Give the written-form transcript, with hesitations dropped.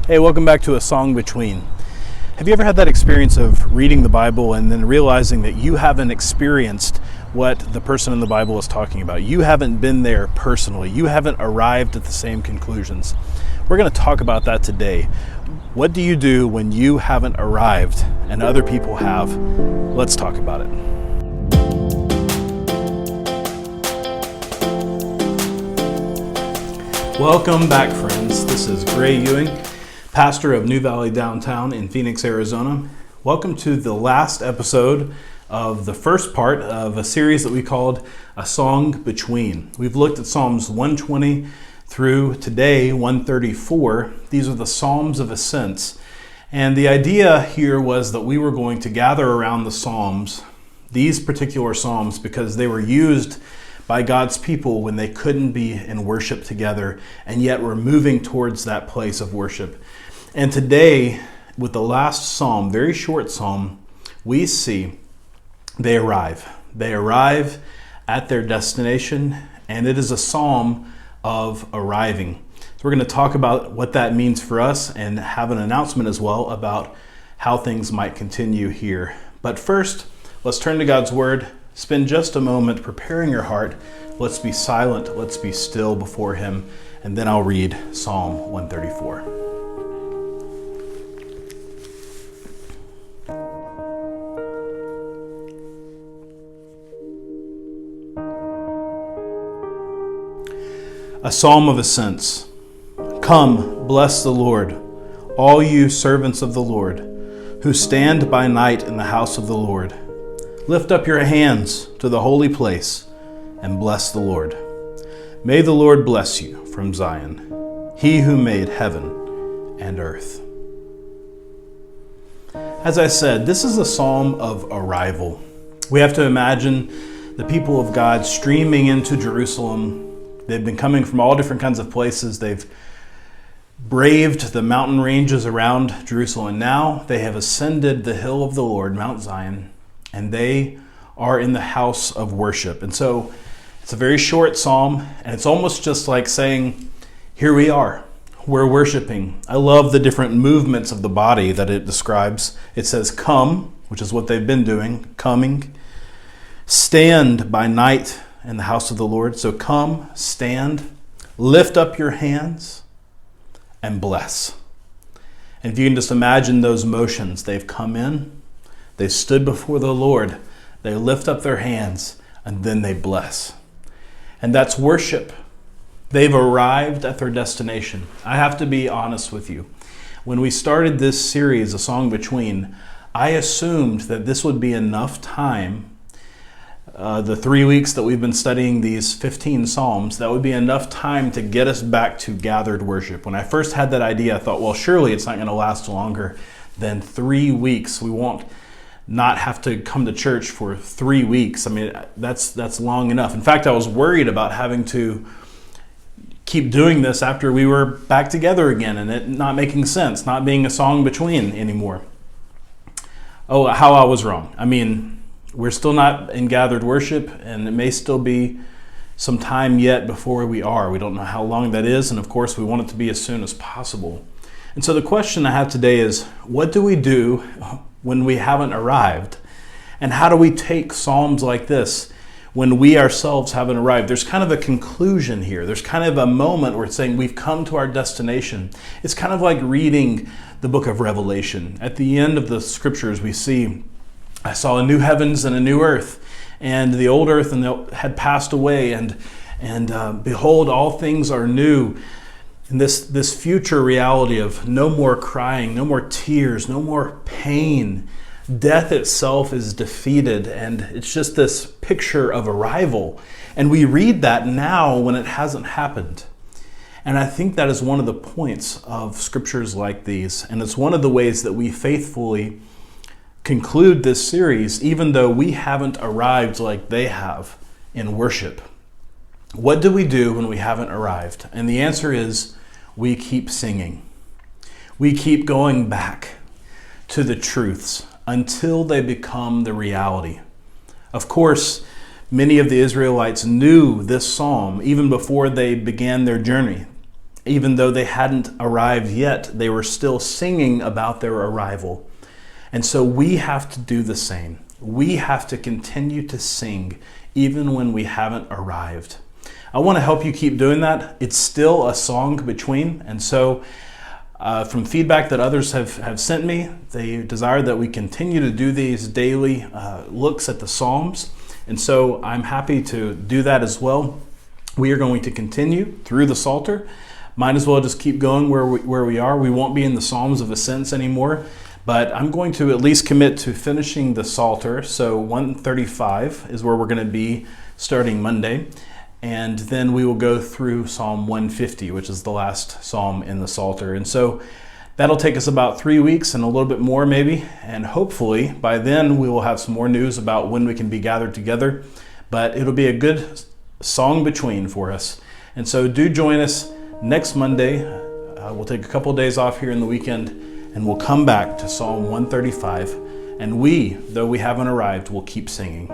Hey, welcome back to A Song Between. Have you ever had that experience of reading the Bible and then realizing that you haven't experienced what the person in the Bible is talking about? You haven't been there personally. You haven't arrived at the same conclusions. We're going to talk about that today. What do you do when you haven't arrived and other people have? Let's talk about it. Welcome back, friends. This is Gray Ewing, pastor of New Valley Downtown in Phoenix, Arizona. Welcome to the last episode of the first part of a series that we called A Song Between. We've looked at Psalms 120 through today, 134. These are the Songs of Ascents. And the idea here was that we were going to gather around the Psalms, these particular Psalms, because they were used by God's people when they couldn't be in worship together, and yet were moving towards that place of worship. And today, with the last psalm, very short psalm, we see they arrive. They arrive at their destination, and it is a psalm of arriving. So we're going to talk about what that means for us and have an announcement as well about how things might continue here. But first, let's turn to God's Word. Spend just a moment preparing your heart. Let's be silent. Let's be still before Him. And then I'll read Psalm 134. A Psalm of Ascents. Come, bless the Lord, all you servants of the Lord, who stand by night in the house of the Lord. Lift up your hands to the holy place and bless the Lord. May the Lord bless you from Zion, He who made heaven and earth. As I said, this is a psalm of arrival. We have to imagine the people of God streaming into Jerusalem. They've been coming from all different kinds of places. They've braved the mountain ranges around Jerusalem. And now they have ascended the hill of the Lord, Mount Zion, and they are in the house of worship. And so it's a very short psalm, and it's almost just like saying, here we are, we're worshiping. I love the different movements of the body that it describes. It says come, which is what they've been doing, coming. Stand by night in the house of the Lord. So come, stand, lift up your hands, and bless. And if you can just imagine those motions, they've come in, they stood before the Lord, they lift up their hands, and then they bless. And that's worship. They've arrived at their destination. I have to be honest with you. When we started this series, A Song Between, I assumed that this would be enough time, the 3 weeks that we've been studying these 15 Psalms, that would be enough time to get us back to gathered worship. When I first had that idea, I thought, well, surely it's not going to last longer than 3 weeks. We won't not have to come to church for 3 weeks. I mean, that's long enough. In fact, I was worried about having to keep doing this after we were back together again and it not making sense, not being a song between anymore. Oh, how I was wrong. I mean, we're still not in gathered worship, and it may still be some time yet before we are. We don't know how long that is, and of course we want it to be as soon as possible. And so the question I have today is, what do we do when we haven't arrived? And how do we take psalms like this when we ourselves haven't arrived? There's kind of a conclusion here. There's kind of a moment where it's saying we've come to our destination. It's kind of like reading the book of Revelation. At the end of the scriptures, we see, I saw a new heavens and a new earth, and the old earth had passed away, and behold, all things are new. And this future reality of no more crying, no more tears, no more pain. Death itself is defeated, and it's just this picture of arrival. And we read that now when it hasn't happened. And I think that is one of the points of scriptures like these, and it's one of the ways that we faithfully conclude this series, even though we haven't arrived like they have in worship. What do we do when we haven't arrived? And the answer is we keep singing. We keep going back to the truths until they become the reality. Of course, many of the Israelites knew this psalm even before they began their journey. Even though they hadn't arrived yet, they were still singing about their arrival. And so we have to do the same. We have to continue to sing even when we haven't arrived. I want to help you keep doing that. It's still a song between. And so from feedback that others have sent me, they desire that we continue to do these daily looks at the Psalms. And so I'm happy to do that as well. We are going to continue through the Psalter. Might as well just keep going where we are. We won't be in the Songs of Ascents anymore, but I'm going to at least commit to finishing the Psalter. So 135 is where we're going to be starting Monday. And then we will go through Psalm 150, which is the last psalm in the Psalter. And so that'll take us about 3 weeks and a little bit more maybe. And hopefully by then we will have some more news about when we can be gathered together. But it'll be a good song between for us. And so do join us next Monday. We'll take a couple of days off here in the weekend and we'll come back to Psalm 135. And we, though we haven't arrived, will keep singing.